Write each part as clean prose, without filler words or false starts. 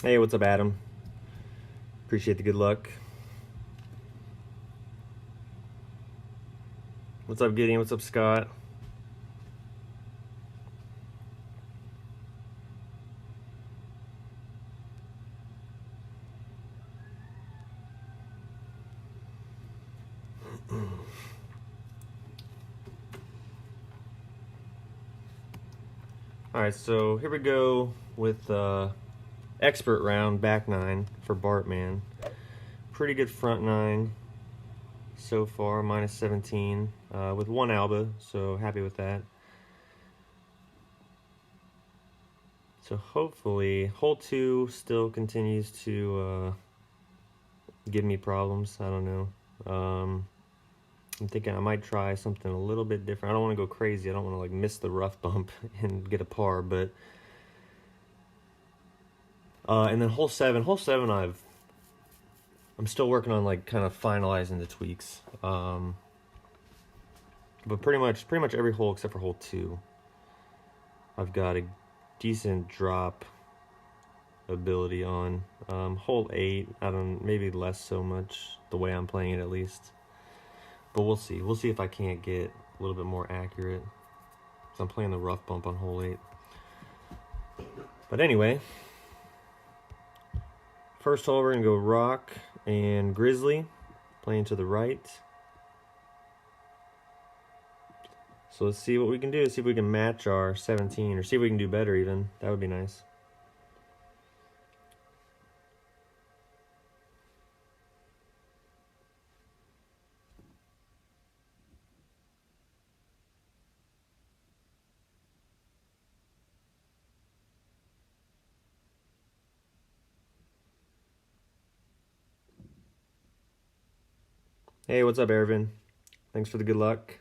Hey, what's up, Adam? Appreciate the good luck. What's up, Gideon? What's up, Scott? Alright, so here we go with expert round, back nine for Bartman. Pretty good front nine so far, minus 17 with one alba, so happy with that. So hopefully, hole two still continues to give me problems. I don't know. I'm thinking I might try something a little bit different. I don't want to go crazy. I don't want to like miss the rough bump and get a par, but and then hole seven, I'm still working on like kind of finalizing the tweaks. But pretty much every hole except for hole two, I've got a decent drop ability on. Hole eight, I don't, maybe less so much the way I'm playing it at least. But we'll see. We'll see if I can't get a little bit more accurate. So I'm playing the rough bump on hole eight. But anyway, first hole we're gonna go rock and grizzly, playing to the right. So let's see what we can do. See if we can match our 17, or see if we can do better even. That would be nice. Hey, what's up, Ervin? Thanks for the good luck.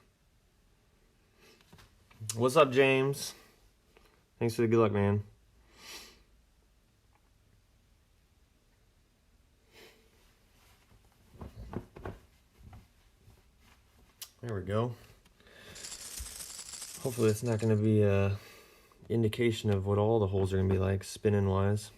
What's up, James? Thanks for the good luck, man. There we go. Hopefully it's not going to be a indication of what all the holes are going to be like, spinning wise.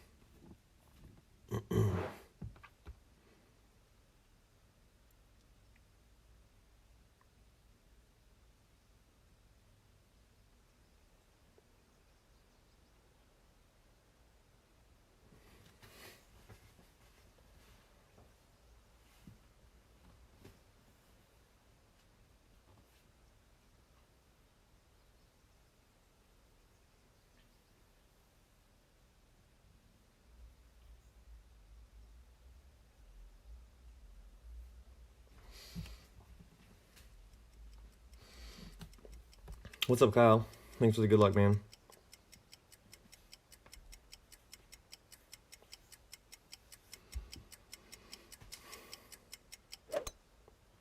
What's up, Kyle? Thanks for the good luck, man.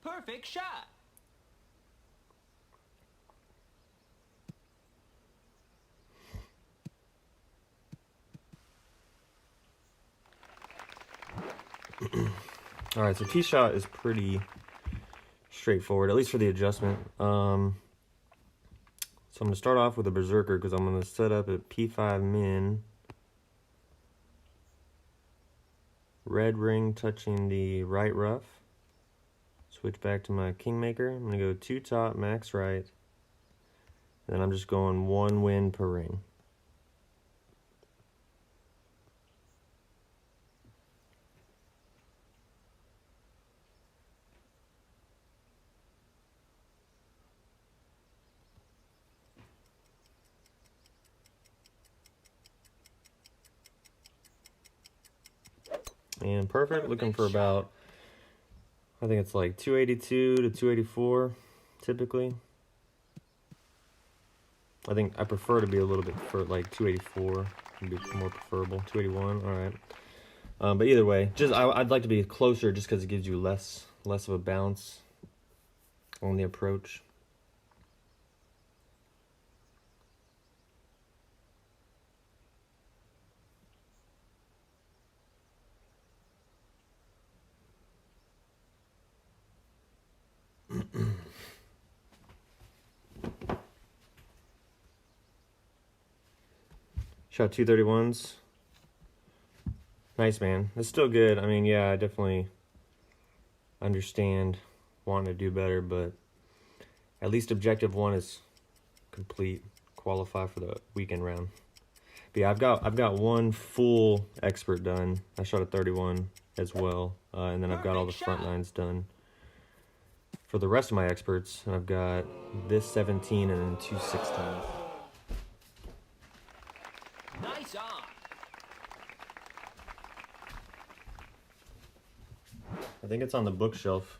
Perfect shot. All right, so tee shot is pretty straightforward, at least for the adjustment. So I'm going to start off with a berserker because I'm going to set up at P5 min. Red ring touching the right rough. Switch back to my kingmaker. I'm going to go two top, max right. And then I'm just going one wind per ring. And perfect, looking for about, I think it's like 282 to 284 typically. I think I prefer to be a little bit for like 284 would be more preferable. 281, all right. But either way, just I'd like to be closer just because it gives you less of a bounce on the approach. Shot 231s. Nice, man. It's still good. I mean, yeah, I definitely understand wanting to do better, but at least objective one is complete. Qualify for the weekend round. But yeah, I've got one full expert done. I shot a 31 as well, and then I've got all the front lines done for the rest of my experts. And I've got this 17 and then 2 16s. Nice on. I think it's on the bookshelf.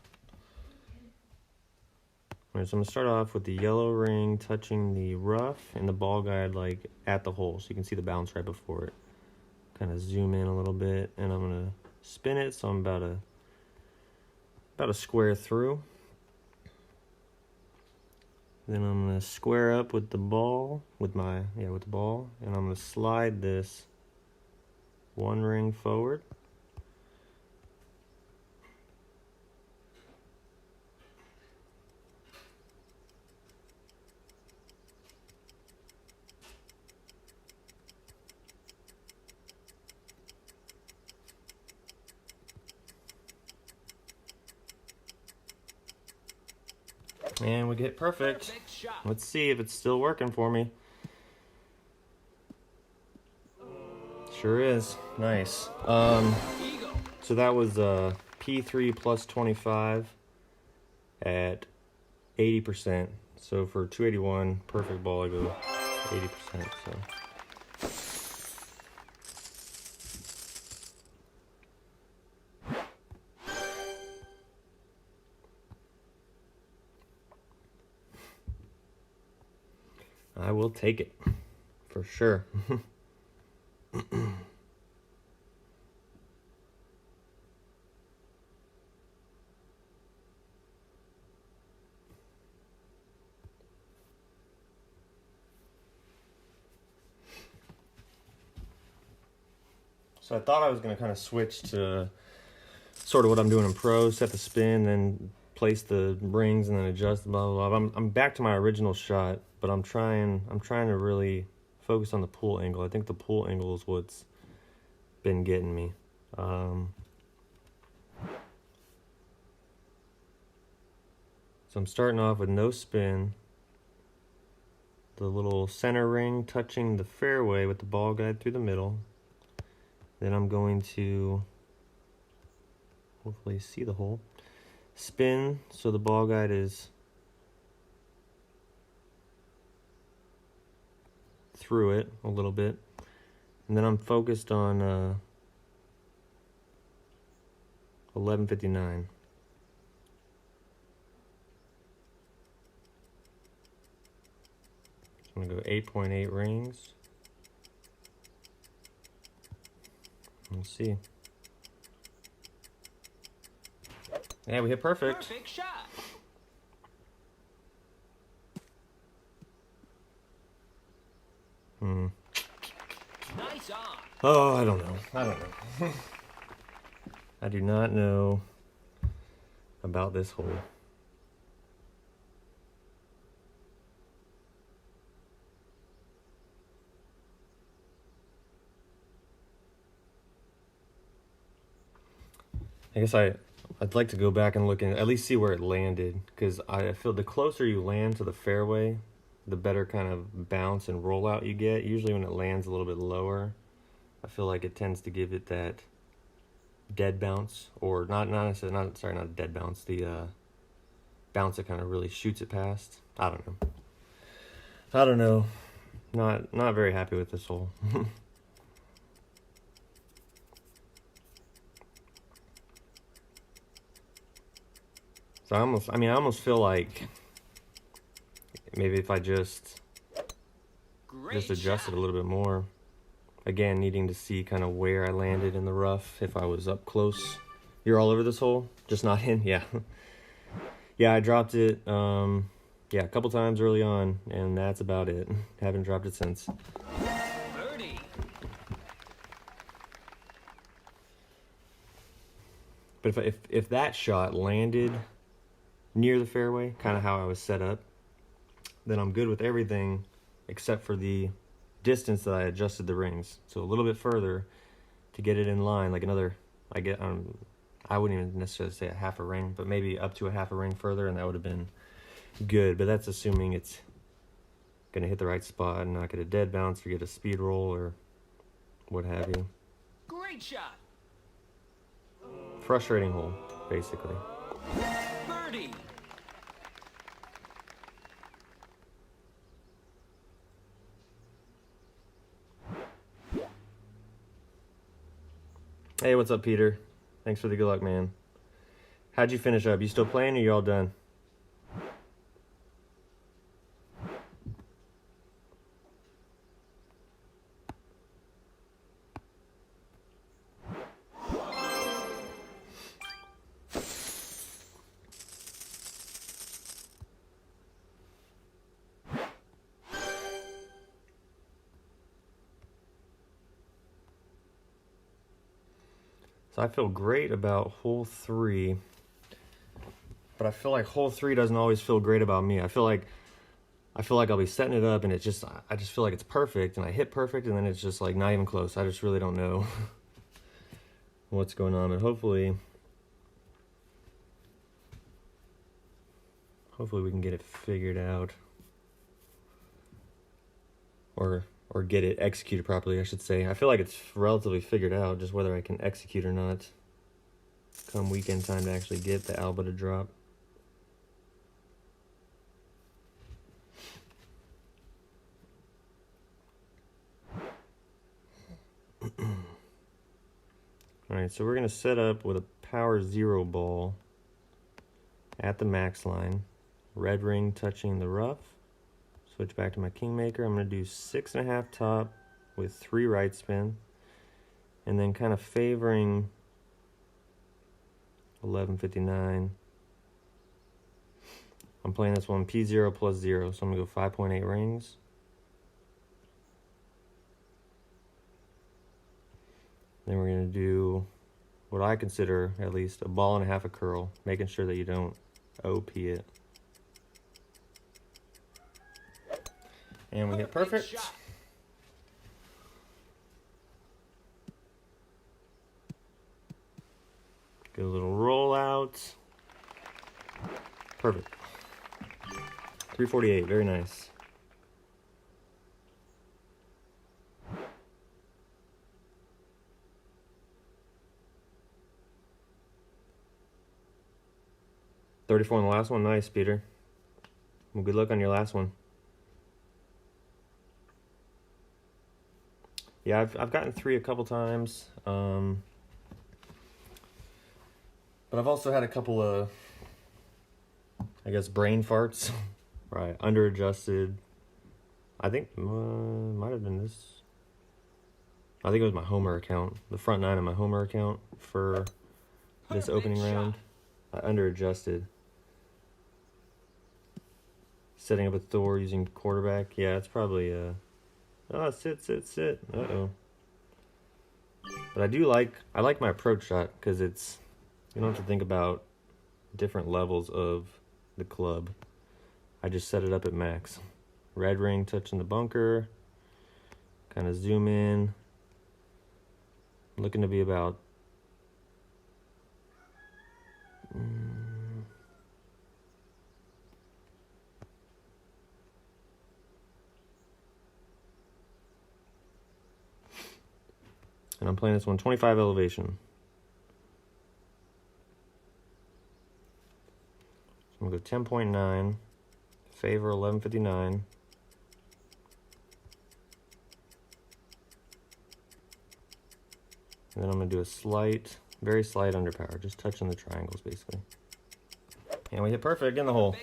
Alright, so I'm going to start off with the yellow ring touching the rough and the ball guide like at the hole, so you can see the bounce right before it. Kind of zoom in a little bit, and I'm going to spin it, so I'm about a square through. Then I'm going to square up with the ball, with the ball, and I'm going to slide this one ring forward. And we get perfect. Let's see if it's still working for me. Sure is. Nice. So that was P3 plus 25 at 80%. So for 281, perfect ball, I go 80%. So. I will take it, for sure. So I thought I was going to kind of switch to sort of what I'm doing in pro, set the spin, then place the rings and then adjust, blah, blah, blah. I'm back to my original shot, but I'm trying to really focus on the pull angle. I think the pull angle is what's been getting me. So I'm starting off with no spin. The little center ring touching the fairway with the ball guide through the middle. Then I'm going to hopefully see the hole. Spin so the ball guide is through it a little bit, and then I'm focused on 1159. So I'm gonna go 8.8 rings. Let's see. Yeah, we hit perfect. Perfect shot. Nice on. Oh, I don't know. I do not know about this hole. I guess I'd like to go back and look and at least see where it landed, because I feel the closer you land to the fairway, the better kind of bounce and rollout you get. Usually when it lands a little bit lower, I feel like it tends to give it that dead bounce, or not a dead bounce, the bounce that kind of really shoots it past. I don't know. Not very happy with this hole. So I almost feel like maybe if I just adjust it a little bit more. Again, needing to see kind of where I landed in the rough if I was up close. You're all over this hole? Just not in? Yeah. Yeah, I dropped it a couple times early on, and that's about it. Haven't dropped it since. Birdie. But if that shot landed near the fairway, kind of how I was set up, then I'm good with everything except for the distance that I adjusted the rings. So a little bit further to get it in line, like another, I wouldn't even necessarily say a half a ring, but maybe up to a half a ring further, and that would have been good. But that's assuming it's going to hit the right spot and not get a dead bounce or get a speed roll or what have you. Great shot. Frustrating hole, basically. Birdie. Hey, what's up, Peter? Thanks for the good luck, man. How'd you finish up? You still playing or you all done? So I feel great about hole 3, but I feel like hole 3 doesn't always feel great about me. I feel like I'll be setting it up and I just feel like it's perfect and I hit perfect and then it's just like not even close. I just really don't know what's going on, but hopefully we can get it figured out or get it executed properly, I should say. I feel like it's relatively figured out, just whether I can execute or not come weekend time to actually get the Alba to drop. Alright, so we're going to set up with a power 0 ball at the max line. Red ring touching the rough. Switch back to my Kingmaker. I'm going to do 6.5 top with 3 right spin. And then kind of favoring 1159. I'm playing this one P0 plus 0, so I'm going to go 5.8 rings. Then we're going to do what I consider at least a ball and a half a curl, making sure that you don't OP it. And we hit perfect. Get a little roll out. Perfect. 348, very nice. $34 on the last one. Nice, Peter. Well, good luck on your last one. Yeah, I've gotten 3 a couple times, but I've also had a couple of, I guess, brain farts, right? Underadjusted. I think might have been this. I think it was my Homer account, the front 9 of my Homer account for this opening round. I underadjusted. Setting up a Thor using quarterback. Yeah, it's probably oh, sit. Uh-oh. But I like my approach shot because it's, you don't have to think about different levels of the club. I just set it up at max. Red ring touching the bunker. Kind of zoom in. Looking to be about and I'm playing this one 25 elevation. So I'm going to go 10.9, favor 1159. And then I'm going to do a slight, very slight underpower, just touching the triangles basically. And we hit perfect in the hole.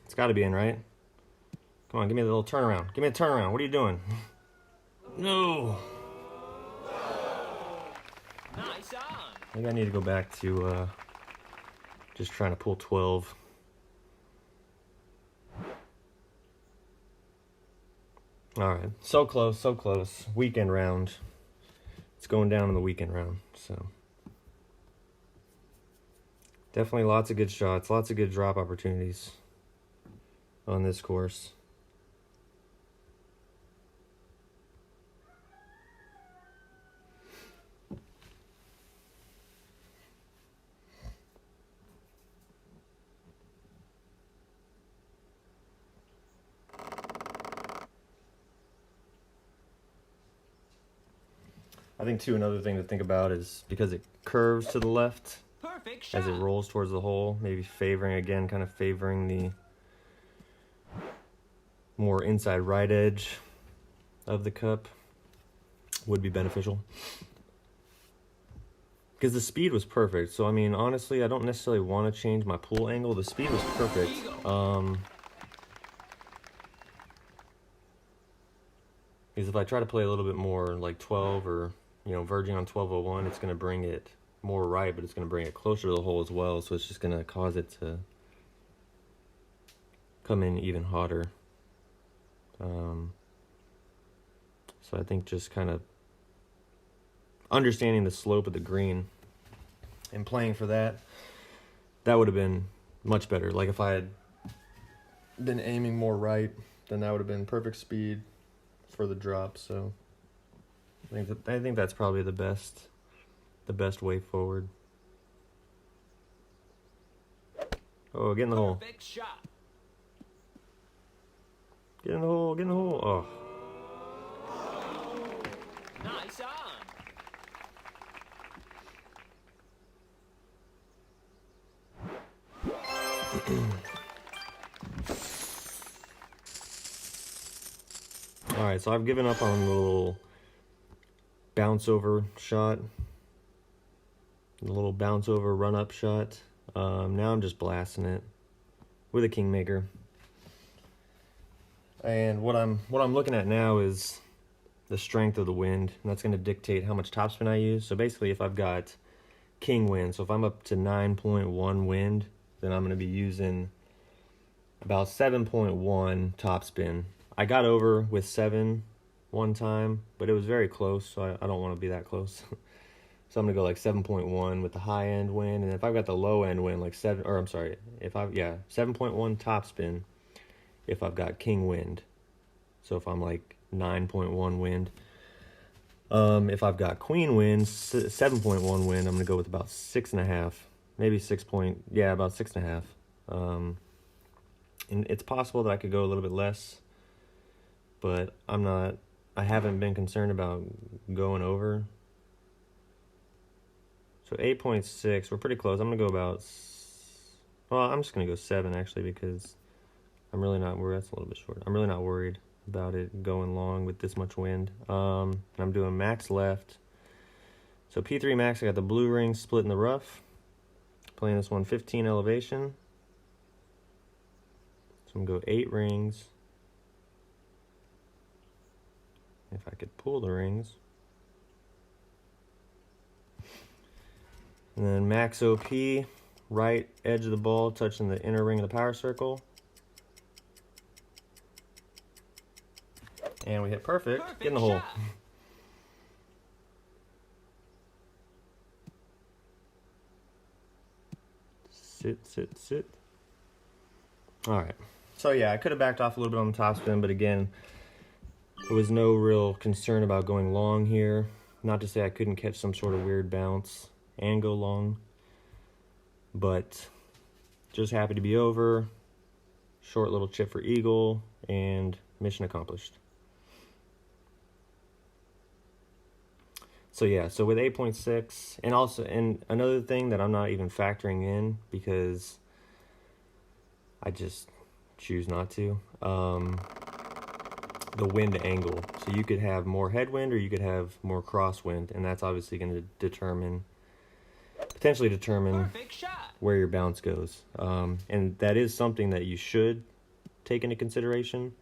It's got to be in, right? Come on, give me a little turnaround. Give me a turnaround. What are you doing? No. Nice on. Maybe I need to go back to just trying to pull 12. All right, so close, so close. Weekend round. It's going down in the weekend round, so Definitely lots of good shots, lots of good drop opportunities on this course. I think too, another thing to think about is because it curves to the left Perfect shot. as it rolls towards the hole, maybe kind of favoring the more inside right edge of the cup would be beneficial. Because the speed was perfect. So, I mean, honestly, I don't necessarily want to change my pool angle. The speed was perfect. Because if I try to play a little bit more like 12 or, verging on 1201, it's going to bring it more right, but it's going to bring it closer to the hole as well. So it's just going to cause it to come in even hotter. So I think just kind of understanding the slope of the green and playing for that would have been much better. Like if I had been aiming more right, then that would have been perfect speed for the drop. So I think that's probably the best way forward. Oh, get in the hole. Perfect shot. Get in the hole, get in the hole. Oh. Nice on. Alright, so I've given up on the little bounce over shot. The little bounce over run up shot. Now I'm just blasting it with a Kingmaker. And what I'm looking at now is the strength of the wind, and that's going to dictate how much topspin I use. So basically, if I've got king wind, so if I'm up to 9.1 wind, then I'm going to be using about 7.1 topspin. I got over with 7 one time, but it was very close, so I don't want to be that close. So I'm going to go like 7.1 with the high end wind, and if I've got the low end wind, like 7.1 topspin if I've got king wind. So if I'm like 9.1 wind. If I've got queen wind, 7.1 wind, I'm going to go with about 6.5, maybe 6 point, yeah, about 6.5. And it's possible that I could go a little bit less, but I haven't been concerned about going over. So 8.6, we're pretty close. I'm going to go about, I'm just going to go 7 actually, because I'm really not worried. That's a little bit short. I'm really not worried about it going long with this much wind. And I'm doing max left. So P3 max, I got the blue ring split in the rough. Playing this one 15 elevation. So I'm going to go 8 rings. If I could pull the rings. And then max OP, right edge of the ball touching the inner ring of the power circle. And we hit perfect. Get in the hole. Sit. All right. So yeah, I could have backed off a little bit on the topspin, but again, there was no real concern about going long here. Not to say I couldn't catch some sort of weird bounce and go long, but just happy to be over. Short little chip for eagle, and mission accomplished. So yeah, so with 8.6, and another thing that I'm not even factoring in because I just choose not to, the wind angle. So you could have more headwind or you could have more crosswind, and that's obviously going to potentially determine where your bounce goes. And that is something that you should take into consideration.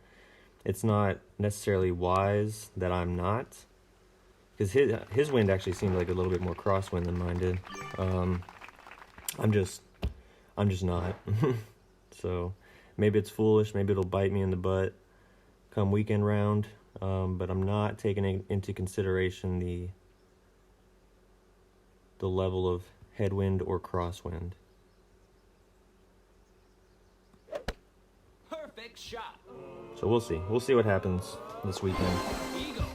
It's not necessarily wise that I'm not, because his wind actually seemed like a little bit more crosswind than mine did. I'm just not. So maybe it's foolish, maybe it'll bite me in the butt come weekend round, but I'm not taking into consideration the level of headwind or crosswind. Perfect shot. So we'll see. We'll see what happens this weekend. Eagle.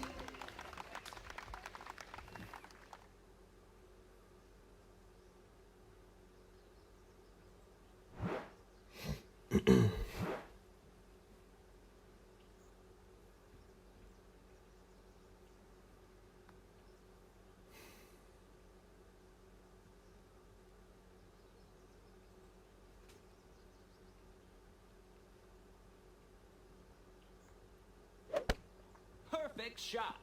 Perfect shot.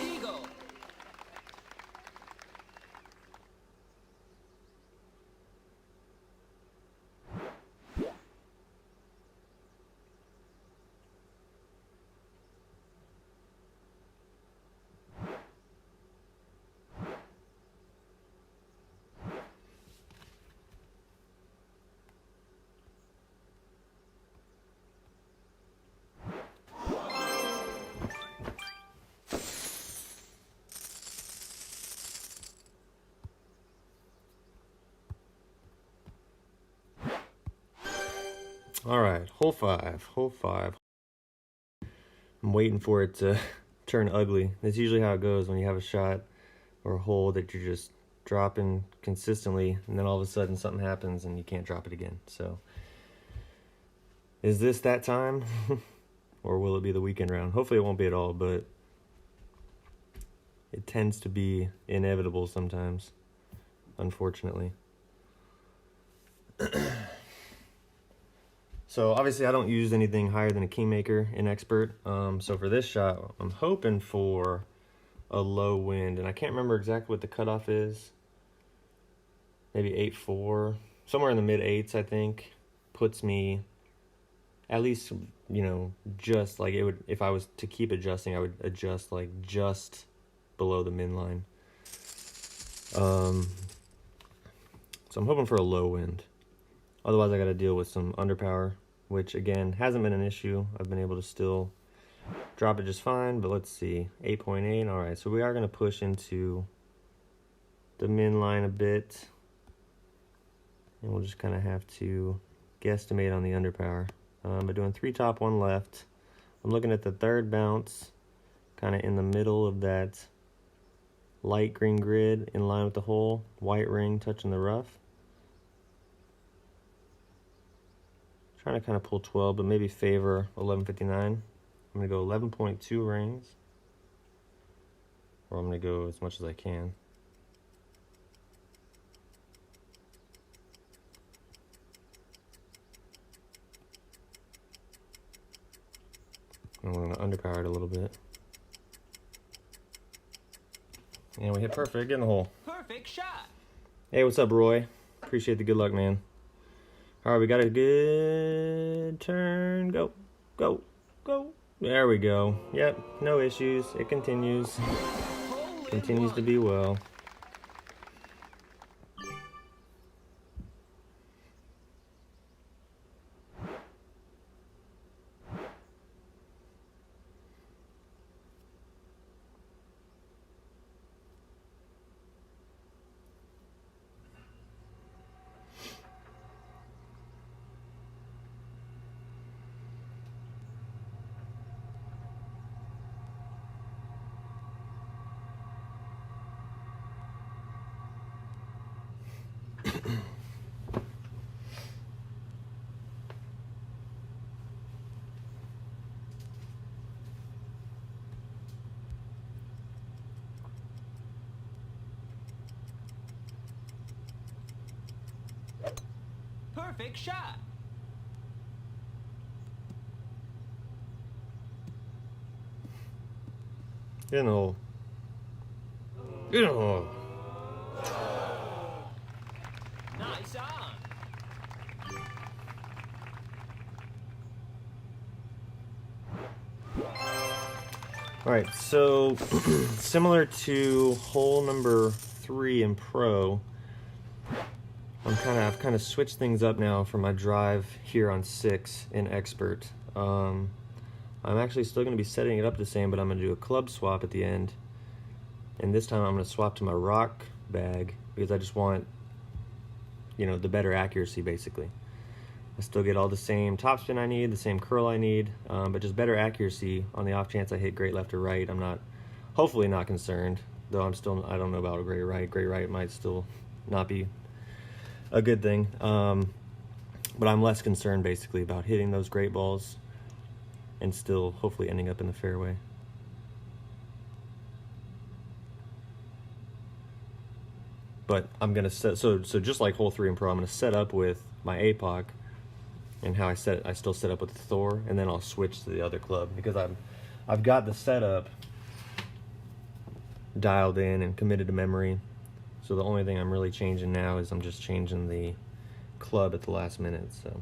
Eagle. All right, hole five. Hole five. I'm waiting for it to turn ugly. That's usually how it goes when you have a shot or a hole that you're just dropping consistently, and then all of a sudden something happens and you can't drop it again. So, is this that time? Or will it be the weekend round? Hopefully it won't be at all, but it tends to be inevitable sometimes, unfortunately. So obviously I don't use anything higher than a Kingmaker in Expert. So for this shot, I'm hoping for a low wind, and I can't remember exactly what the cutoff is. Maybe 8.4, somewhere in the mid 8s, I think, puts me at least, you know, just like it would, if I was to keep adjusting, I would adjust like just below the min line. So I'm hoping for a low wind. Otherwise I got to deal with some underpower, which again hasn't been an issue. I've been able to still drop it just fine, but let's see, 8.8. All right, so we are going to push into the min line a bit, and we'll just kind of have to guesstimate on the underpower. But doing 3 top, 1 left. I'm looking at the third bounce, kind of in the middle of that light green grid, in line with the hole, white ring touching the rough. Trying to kind of pull 12, but maybe favor 11.59. I'm going to go 11.2 rings, or I'm going to go as much as I can. And we're going to underpower it a little bit. And we hit perfect, get in the hole. Perfect shot. Hey, what's up, Roy? Appreciate the good luck, man. All right, we got a good turn. Go, go, go. There we go. Yep, no issues. It continues. Continues to be well. Perfect shot. Get in the hole. Get in the hole. Nice on. All right, so similar to hole number 3 in Pro, I've kind of switched things up now for my drive here on 6 in Expert. I'm actually still going to be setting it up the same, but I'm going to do a club swap at the end. And this time I'm going to swap to my rock bag because I just want, you know, the better accuracy basically. I still get all the same topspin I need, the same curl I need, but just better accuracy on the off chance I hit great left or right. I'm not, hopefully not concerned, though I don't know about a great right. Great right might still not be a good thing. But I'm less concerned basically about hitting those great balls and still hopefully ending up in the fairway. But I'm gonna set, so just like hole 3 in pro, I'm gonna set up with my APOC and how I still set up with the Thor, and then I'll switch to the other club because I've got the setup dialed in and committed to memory. So the only thing I'm really changing now is I'm just changing the club at the last minute. So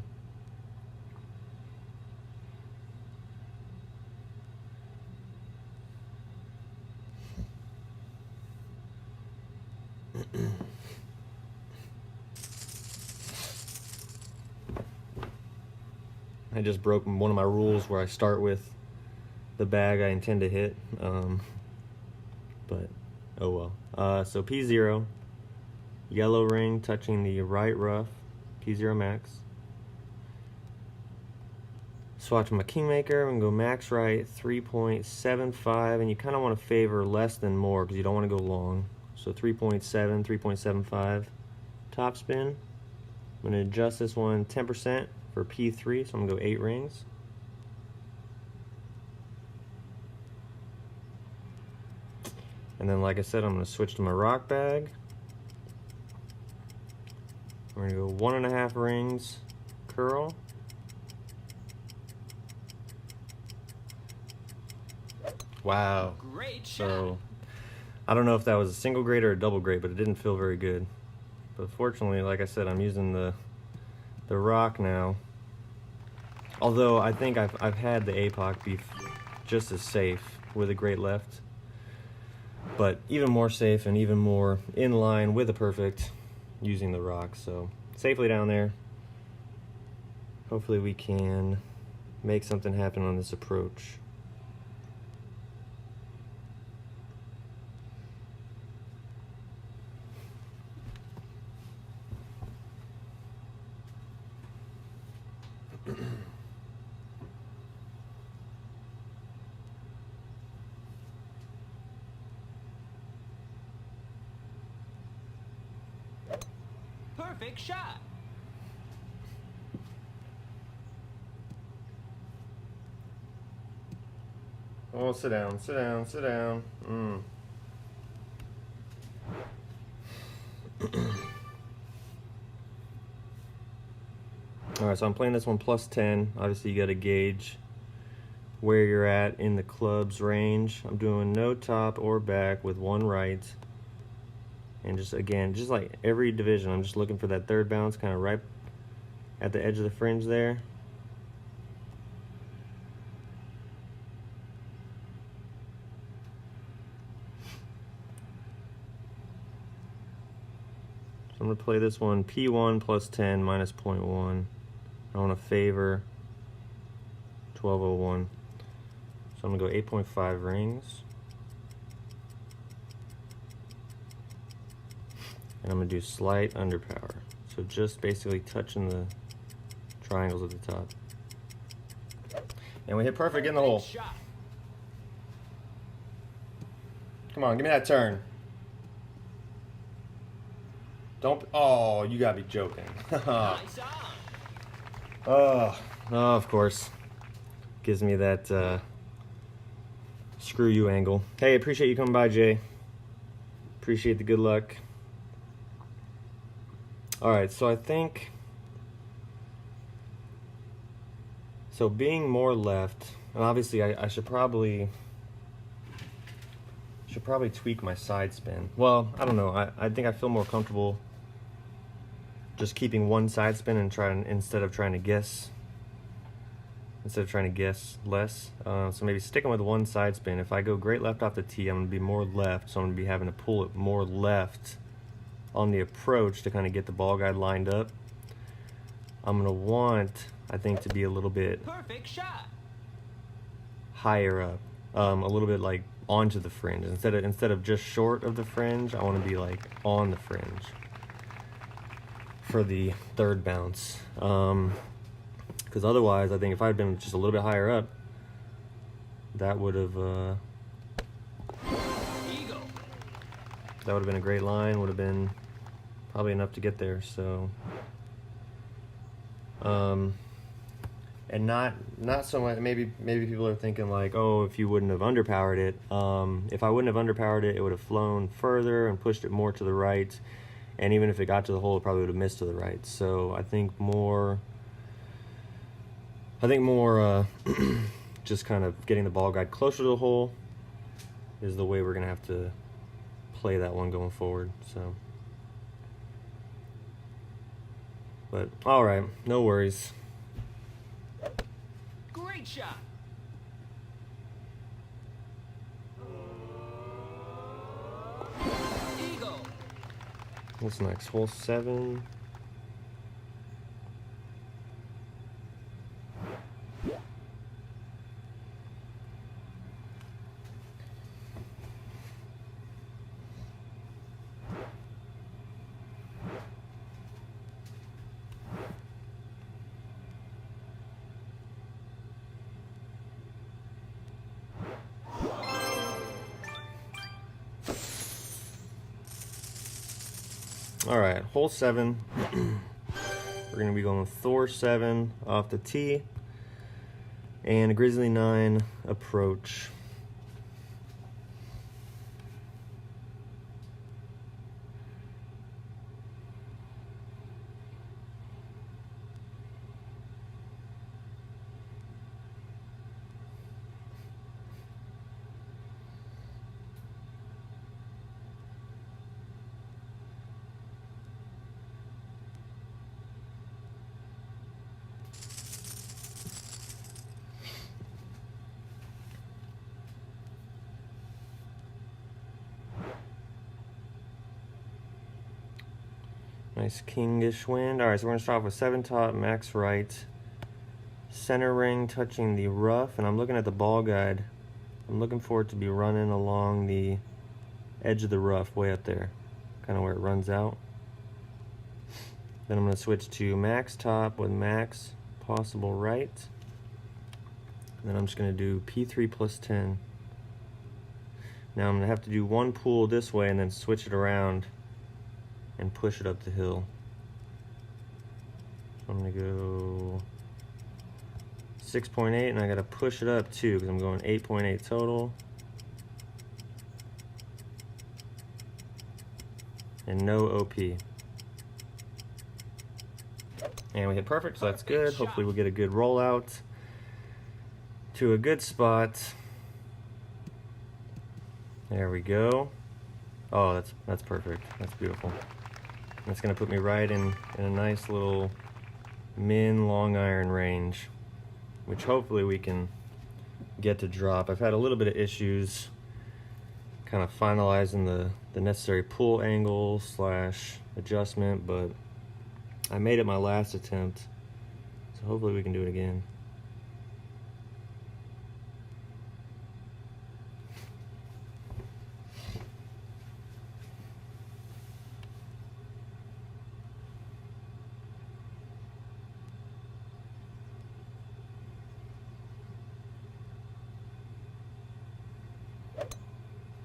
I just broke one of my rules where I start with the bag I intend to hit, but oh well. So P0, yellow ring touching the right rough, P0 max. Swatch my Kingmaker and go max right 3.75, and you kind of want to favor less than more because you don't want to go long. So 3.7, 3.75 top spin. I'm going to adjust this one 10% for P3, so I'm going to go 8 rings. And then, like I said, I'm going to switch to my rock bag. We're going to go 1.5 rings curl. Wow. Great shot. So, I don't know if that was a single grade or a double grade, but it didn't feel very good. But fortunately, like I said, I'm using the rock now. Although I think I've had the APOC be just as safe with a great left, but even more safe and even more in line with a perfect using the rock. So safely down there. Hopefully we can make something happen on this approach. Perfect shot. Oh, sit down, sit down, sit down. Alright, so I'm playing this one plus 10. Obviously, you got to gauge where you're at in the club's range. I'm doing no top or back with one right. And just, again, just like every division, I'm just looking for that third bounce kind of right at the edge of the fringe there. So I'm going to play this one P1 plus 10 minus 0.1. I want to favor 1201. So I'm going to go 8.5 rings. And I'm going to do slight underpower. So just basically touching the triangles at the top. And we hit perfect in the hole. Shot. Come on, give me that turn. Don't, oh, you gotta be joking. Nice on. Oh, of course. Gives me that screw you angle. Hey, appreciate you coming by, Jay. Appreciate the good luck. Alright, so I think, so being more left, and obviously I should probably tweak my side spin. Well, I don't know, I think I feel more comfortable just keeping one side spin and instead of trying to guess less. So maybe sticking with one side spin. If I go great left off the tee, I'm going to be more left, so I'm going to be having to pull it more left on the approach to kind of get the ball guide lined up. I'm going to want, I think, to be a little bit Perfect shot. higher up, a little bit like onto the fringe. Instead of just short of the fringe, I want to be like on the fringe. for the third bounce. Because otherwise, I think if I had been just a little bit higher up, that would have been a great line. Would have been probably enough to get there. So, and not so much. Maybe people are thinking like, oh, if you wouldn't have underpowered it, if I wouldn't have underpowered it, it would have flown further and pushed it more to the right. And even if it got to the hole, it probably would have missed to the right. So I think more just kind of getting the ball guide closer to the hole is the way we're gonna have to play that one going forward. So, but all right, no worries. Great shot. Eagle. What's next? Hole 7. All right, hole 7. We're going to be going Thor 7 off the tee and a Grizzly 9 approach. Nice kingish wind. All right, so we're gonna start off with 7 top, max right, center ring touching the rough, and I'm looking at the ball guide. I'm looking for it to be running along the edge of the rough, way up there, kind of where it runs out. Then I'm gonna switch to max top with max possible right. And then I'm just gonna do P3 plus 10. Now I'm gonna have to do one pull this way and then switch it around and push it up the hill. So I'm gonna go 6.8 and I gotta push it up too because I'm going 8.8 total. And no OP. And we hit perfect, so that's good. Hopefully we'll get a good rollout to a good spot. There we go. Oh, that's perfect. That's beautiful. That's gonna put me right in a nice little min long iron range, which hopefully we can get to drop. I've had a little bit of issues kind of finalizing the necessary pull angle / adjustment, but I made it my last attempt, so hopefully we can do it again.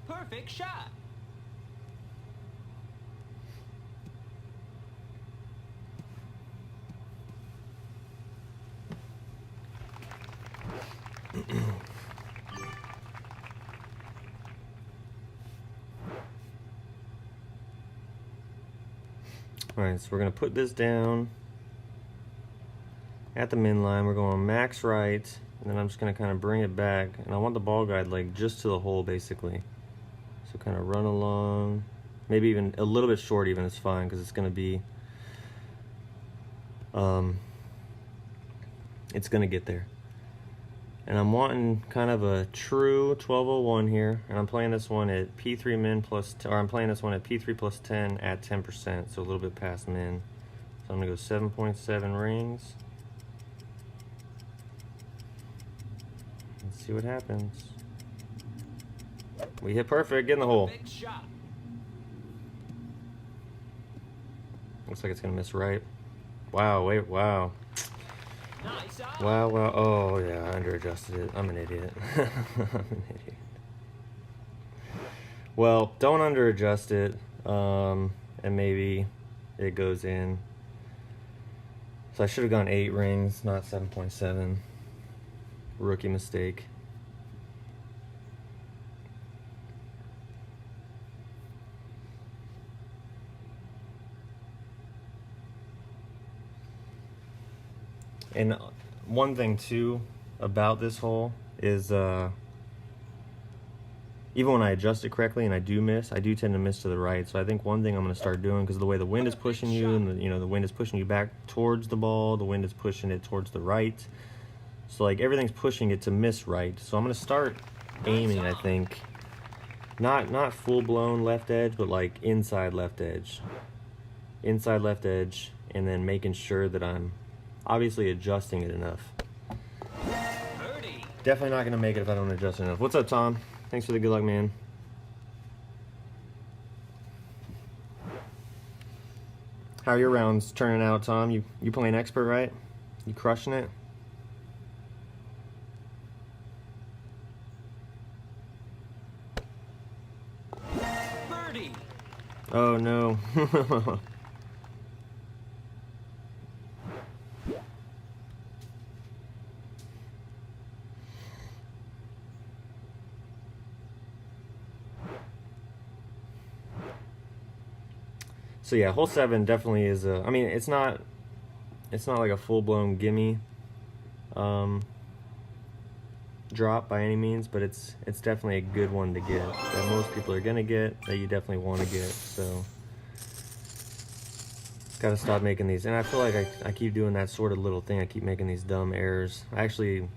Perfect shot. Alright, so we're going to put this down at the min line. We're going max right, and then I'm just going to kind of bring it back. And I want the ball guide like just to the hole basically. So kind of run along, maybe even a little bit short even is fine because it's going to be, it's going to get there. And I'm wanting kind of a true 1201 here, and I'm playing this one at P3 min plus, or I'm playing this one at P3 plus 10 at 10%, so a little bit past min. So I'm gonna go 7.7 rings. Let's see what happens. We hit perfect, get in the hole. Perfect shot. Looks like it's gonna miss right. Wow, wait, wow. Nice on. Wow, wow. Oh, yeah, I underadjusted it. I'm an idiot. I'm an idiot. Well, don't underadjust it, and maybe it goes in. So I should have gone 8 rings, not 7.7. Rookie mistake. And one thing too about this hole is even when I adjust it correctly and I do tend to miss to the right. So I think one thing I'm going to start doing, because the way the wind is pushing you, and the wind is pushing you back towards the ball, the wind is pushing it towards the right. So like everything's pushing it to miss right. So I'm going to start aiming, I think, not full blown left edge, but like inside left edge, and then making sure that I'm obviously adjusting it enough. Birdie. Definitely not going to make it if I don't adjust it enough. What's up, Tom? Thanks for the good luck, man. How are your rounds turning out, Tom? You playing expert, right? You crushing it? Birdie. Oh, no. So yeah, hole 7 definitely is a. I mean, it's not like a full blown gimme drop by any means, but it's definitely a good one to get that most people are gonna get, that you definitely want to get. So gotta stop making these, and I feel like I keep doing that sort of little thing. I keep making these dumb errors. I actually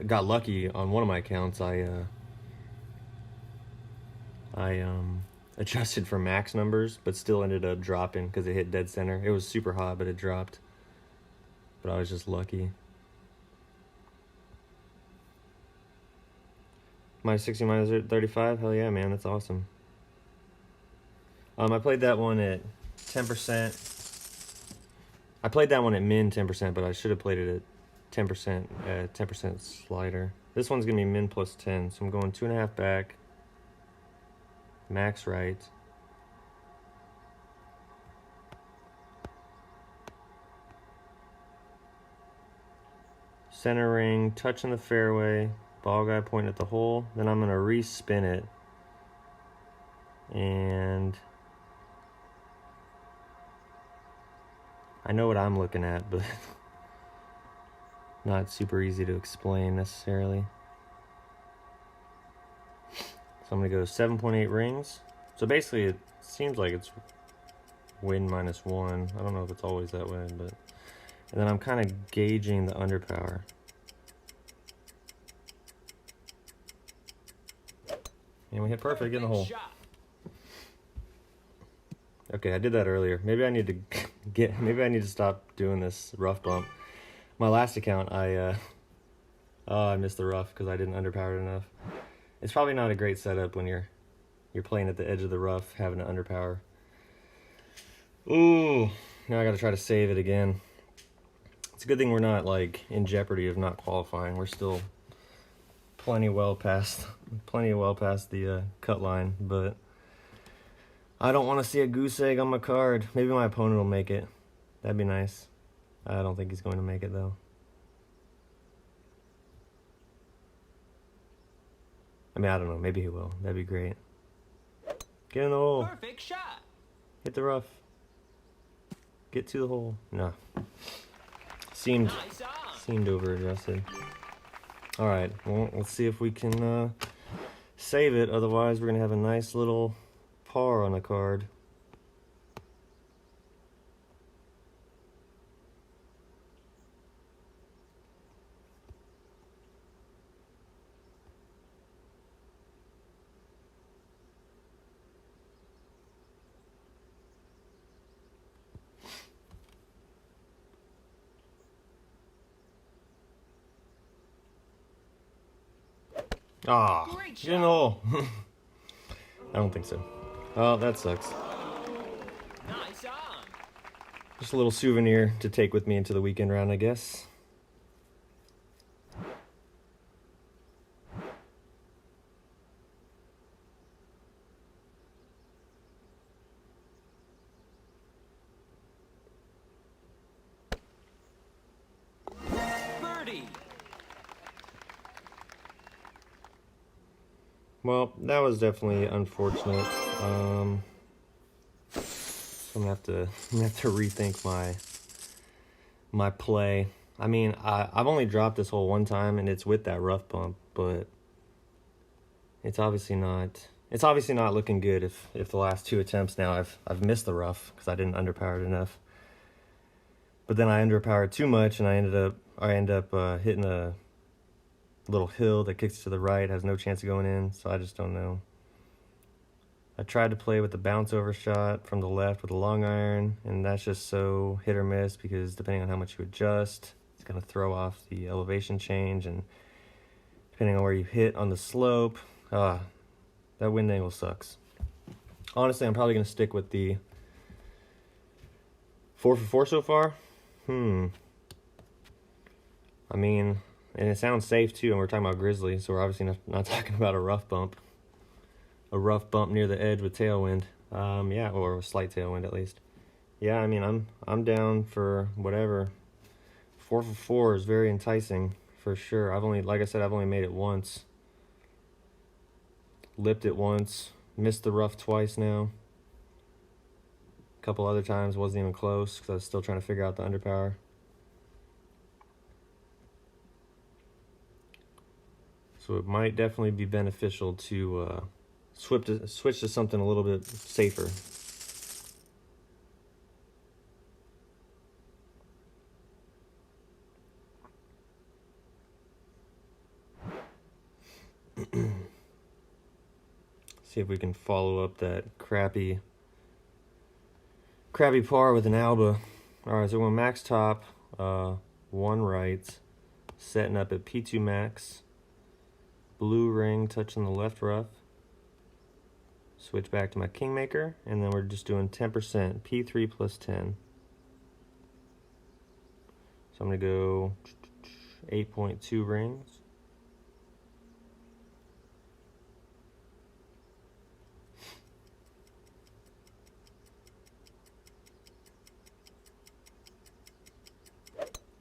got lucky on one of my accounts. I adjusted for max numbers, but still ended up dropping because it hit dead center. It was super hot, but it dropped. But I was just lucky. Minus 60, minus 35? Hell yeah, man, that's awesome. I played that one at 10%. I played that one at min 10%, but I should have played it at 10%, 10% slider. This one's going to be min plus 10, so I'm going 2.5 back. Max right. Center ring, touching the fairway, ball guy pointing at the hole. Then I'm going to re-spin it. And I know what I'm looking at, but not super easy to explain necessarily. So I'm going to go 7.8 rings. So basically it seems like it's wind minus 1. I don't know if it's always that way, but... And then I'm kind of gauging the underpower. And we hit perfect in the hole. Okay, I did that earlier. Maybe I need to stop doing this rough bump. My last account, I missed the rough because I didn't underpower it enough. It's probably not a great setup when you're playing at the edge of the rough, having to underpower. Ooh, now I got to try to save it again. It's a good thing we're not like in jeopardy of not qualifying. We're still plenty well past the cut line, but I don't want to see a goose egg on my card. Maybe my opponent will make it. That'd be nice. I don't think he's going to make it though. I mean, I don't know. Maybe he will. That'd be great. Get in the hole. Perfect shot. Hit the rough. Get to the hole. No. Seemed over adjusted. Alright, well, let's see if we can save it. Otherwise, we're going to have a nice little par on the card. Ah, get in the hole. I don't think so. Oh, that sucks. Nice on. Just a little souvenir to take with me into the weekend round, I guess. Birdie. Well, that was definitely unfortunate. I'm gonna have to rethink my play. I mean, I've only dropped this hole one time, and it's with that rough bump, but it's obviously not looking good if the last two attempts now I've missed the rough because I didn't underpower it enough. But then I underpowered too much, and I end up hitting a little hill that kicks to the right, has no chance of going in, so I just don't know. I tried to play with the bounce over shot from the left with a long iron, and that's just so hit or miss because depending on how much you adjust, it's going to throw off the elevation change, and depending on where you hit on the slope, that wind angle sucks. Honestly, I'm probably going to stick with the 4 for 4 so far. I mean, and it sounds safe too, and we're talking about grizzly, so we're obviously not talking about a rough bump. A rough bump near the edge with tailwind. Yeah, or a slight tailwind at least. Yeah, I mean, I'm down for whatever. 4 for 4 is very enticing for sure. Like I said, I've only made it once. Lipped it once. Missed the rough twice now. A couple other times wasn't even close because I was still trying to figure out the underpower. So it might definitely be beneficial to switch to something a little bit safer. See if we can follow up that crappy par with an Alba. All right, so we're going max top, 1 right, setting up at P2 max, blue ring touching the left rough. Switch back to my Kingmaker, and then we're just doing 10%, P3 plus 10. So I'm going to go 8.2 rings.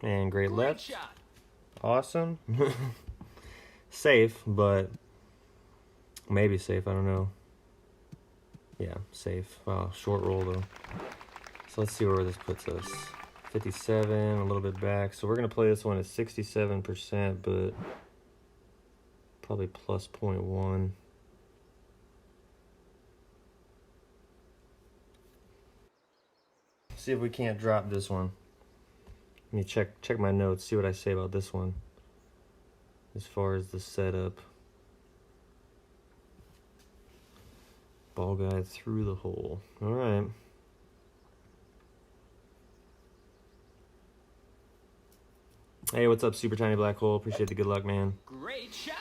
And great left. Shot. Awesome. Safe, but maybe safe, I don't know. Yeah, safe. Wow, short roll though. So let's see where this puts us. 57, a little bit back. So we're going to play this one at 67%, but probably plus 0.1. See if we can't drop this one. Let me check my notes, see what I say about this one as far as the setup. Ball guide through the hole. All right. Hey, what's up, Super Tiny Black Hole? Appreciate the good luck, man. Great shot.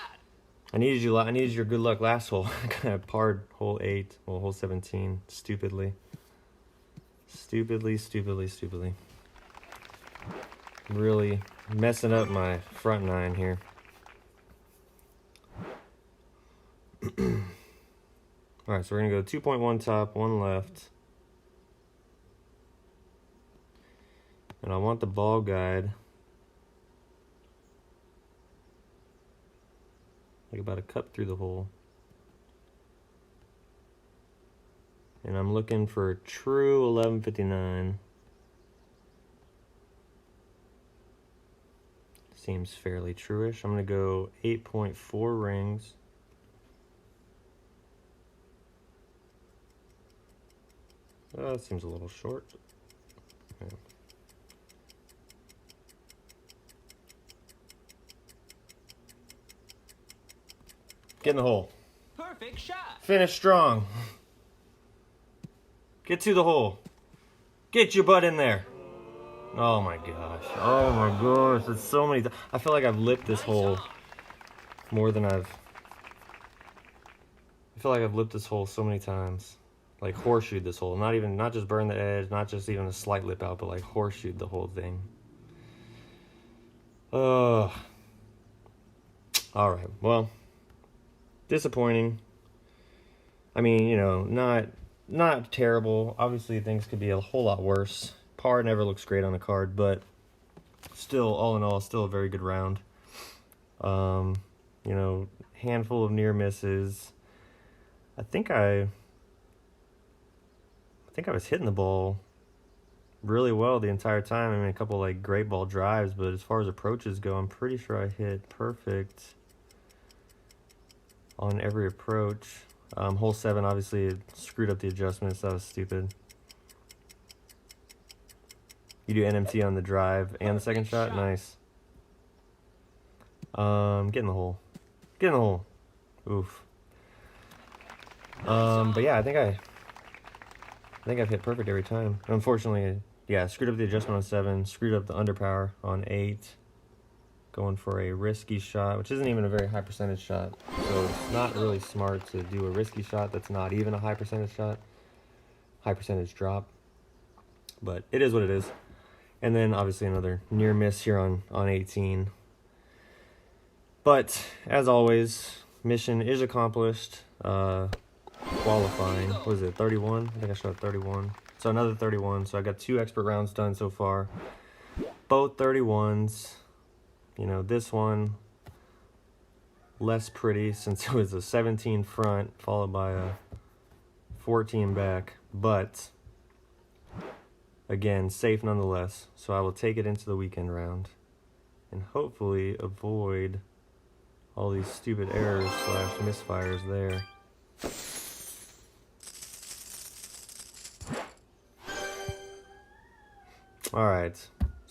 I needed your good luck last hole. I kind of parred hole 8, well, hole 17, stupidly. Stupidly. Really messing up my front 9 here. All right, so we're going to go 2.1 top, 1 left. And I want the ball guide like about a cup through the hole. And I'm looking for a true 1159. Seems fairly true-ish. I'm going to go 8.4 rings. That seems a little short. Yeah. Get in the hole. Perfect shot. Finish strong. Get to the hole. Get your butt in there. Oh my gosh. Oh my gosh. It's so many. I feel like I've lipped this hole more than I feel like I've lipped this hole so many times. like horseshoed this hole. Not just burn the edge, not just even a slight lip out, but like horseshoed the whole thing. All right. Well, disappointing. I mean, you know, not terrible. Obviously, things could be a whole lot worse. Par never looks great on a card, but still, all in all, still a very good round. You know, handful of near misses. I think I was hitting the ball really well the entire time. I mean, a couple like great ball drives, but as far as approaches go, I'm pretty sure I hit perfect on every approach. Hole 7 obviously it screwed up the adjustments. That was stupid. You do NMT on the drive and the second shot. Nice. Get in the hole. Get in the hole. Oof. But yeah, I think I've hit perfect every time. Unfortunately, yeah, screwed up the adjustment on 7, screwed up the underpower on 8. Going for a risky shot, which isn't even a very high percentage shot. So it's not really smart to do a risky shot that's not even a high percentage shot. High percentage drop. But it is what it is. And then obviously another near miss here on 18. But as always, mission is accomplished. Qualifying, what is it, 31? I think I shot 31. So another 31. So I got 2 expert rounds done so far. Both 31s. You know, this one less pretty since it was a 17 front followed by a 14 back, but again, safe nonetheless. So I will take it into the weekend round and hopefully avoid all these stupid errors / misfires there. All right.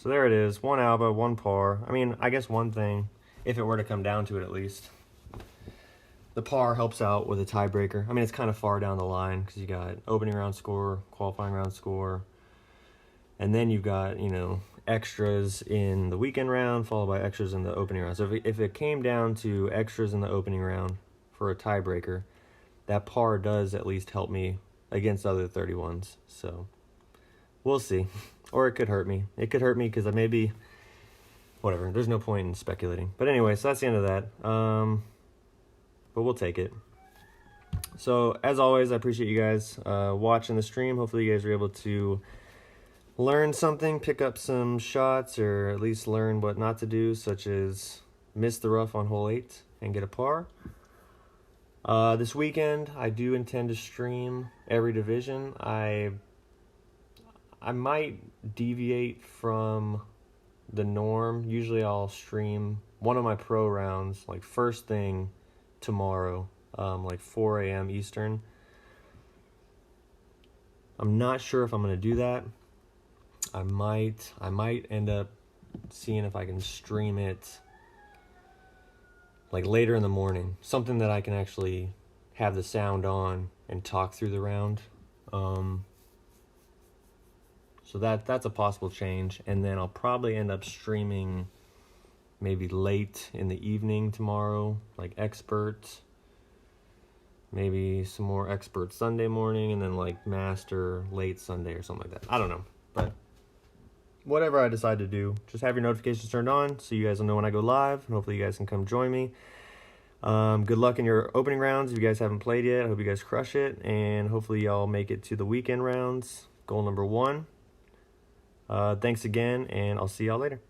So there it is, 1 alba, 1 par. I mean, I guess one thing, if it were to come down to it at least, the par helps out with a tiebreaker. I mean, it's kind of far down the line because you got opening round score, qualifying round score, and then you've got, you know, extras in the weekend round followed by extras in the opening round. So if it came down to extras in the opening round for a tiebreaker, that par does at least help me against other 31s. So we'll see. Or it could hurt me. It could hurt me because I maybe, whatever. There's no point in speculating. But anyway, so that's the end of that. But we'll take it. So as always, I appreciate you guys watching the stream. Hopefully you guys are able to learn something, pick up some shots, or at least learn what not to do, such as miss the rough on hole 8 and get a par. This weekend, I do intend to stream every division. I might deviate from the norm. Usually I'll stream one of my pro rounds like first thing tomorrow, like 4 a.m. Eastern. I'm not sure if I'm going to do that. I might end up seeing if I can stream it like later in the morning. Something that I can actually have the sound on and talk through the round. So that's a possible change. And then I'll probably end up streaming maybe late in the evening tomorrow, like expert, maybe some more expert Sunday morning, and then like master late Sunday or something like that. I don't know. But whatever I decide to do, just have your notifications turned on so you guys will know when I go live. And hopefully you guys can come join me. Good luck in your opening rounds. If you guys haven't played yet, I hope you guys crush it. And hopefully y'all make it to the weekend rounds. Goal number 1. Thanks again, and I'll see y'all later.